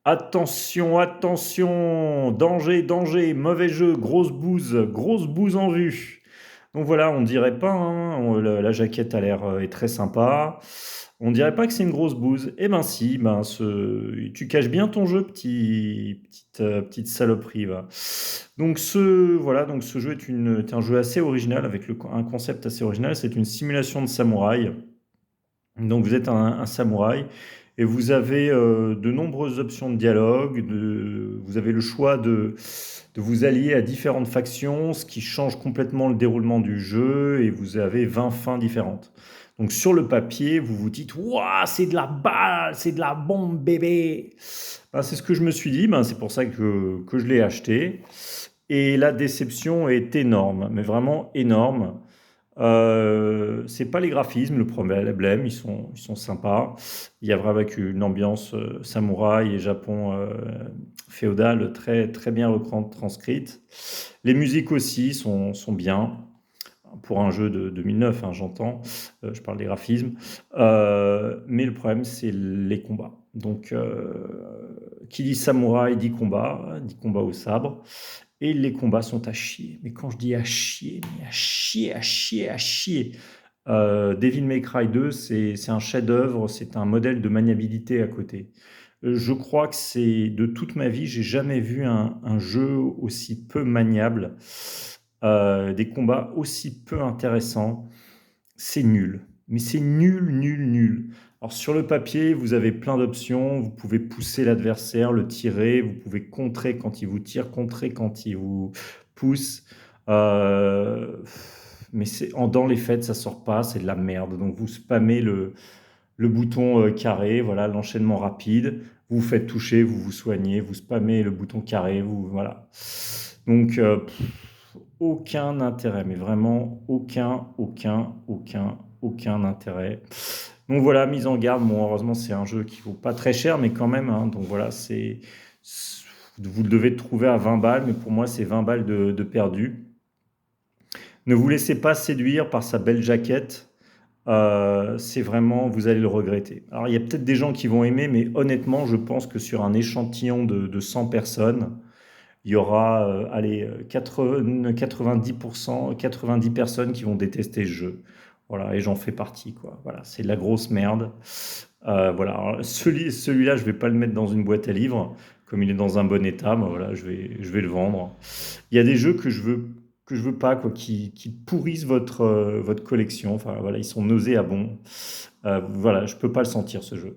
Attention, attention, danger, danger, mauvais jeu, grosse bouse en vue. Donc voilà, on dirait pas, hein, la jaquette a l'air est très sympa. On dirait pas que c'est une grosse bouse. Eh ben si, ben tu caches bien ton jeu, petite saloperie, va. Donc ce jeu est un jeu assez original avec un concept assez original. C'est une simulation de samouraï. Donc vous êtes un samouraï et vous avez de nombreuses options de dialogue. Vous avez le choix de vous allier à différentes factions, ce qui change complètement le déroulement du jeu et vous avez 20 fins différentes. Donc sur le papier, vous vous dites waouh, c'est de la balle, c'est de la bombe bébé. Ben, c'est ce que je me suis dit, ben, c'est pour ça que je l'ai acheté. Et la déception est énorme, mais vraiment énorme. C'est pas les graphismes le problème, ils sont sympas. Il y a vraiment avec une ambiance samouraï et Japon féodal très, très bien transcrite. Les musiques aussi sont bien. Pour un jeu de 2009, hein, j'entends, je parle des graphismes. Mais le problème, c'est les combats. Donc, qui dit samouraï dit combat au sabre. Et les combats sont à chier. Mais quand je dis à chier, mais à chier, à chier, à chier. Devil May Cry 2, c'est un chef-d'œuvre, c'est un modèle de maniabilité à côté. Je crois que c'est de toute ma vie, j'ai jamais vu un jeu aussi peu maniable, des combats aussi peu intéressants. C'est nul. Mais c'est nul, nul, nul. Alors sur le papier, vous avez plein d'options. Vous pouvez pousser l'adversaire, le tirer. Vous pouvez contrer quand il vous tire, contrer quand il vous pousse. Euh, mais dans les faits, ça sort pas. C'est de la merde. Donc vous spammez le bouton carré. Voilà, l'enchaînement rapide. Vous vous faites toucher, vous vous soignez. Vous spammez le bouton carré. Voilà. Donc aucun intérêt, mais vraiment aucun intérêt. Donc voilà, mise en garde. Bon, heureusement, c'est un jeu qui vaut pas très cher, mais quand même, hein. Donc voilà, vous le devez trouver à 20 balles, mais pour moi, c'est 20 balles de perdu. Ne vous laissez pas séduire par sa belle jaquette. C'est vraiment, vous allez le regretter. Alors, il y a peut-être des gens qui vont aimer, mais honnêtement, je pense que sur un échantillon de 100 personnes, il y aura allez, 90%, 90 personnes qui vont détester ce jeu. Voilà, et j'en fais partie, quoi. Voilà, c'est de la grosse merde. Voilà, alors, celui-là, je vais pas le mettre dans une boîte à livres, comme il est dans un bon état, ben voilà, je vais le vendre. Il y a des jeux que je veux pas, quoi, qui pourrissent votre collection. Enfin, voilà, ils sont nauséabonds. Voilà, je peux pas le sentir, ce jeu.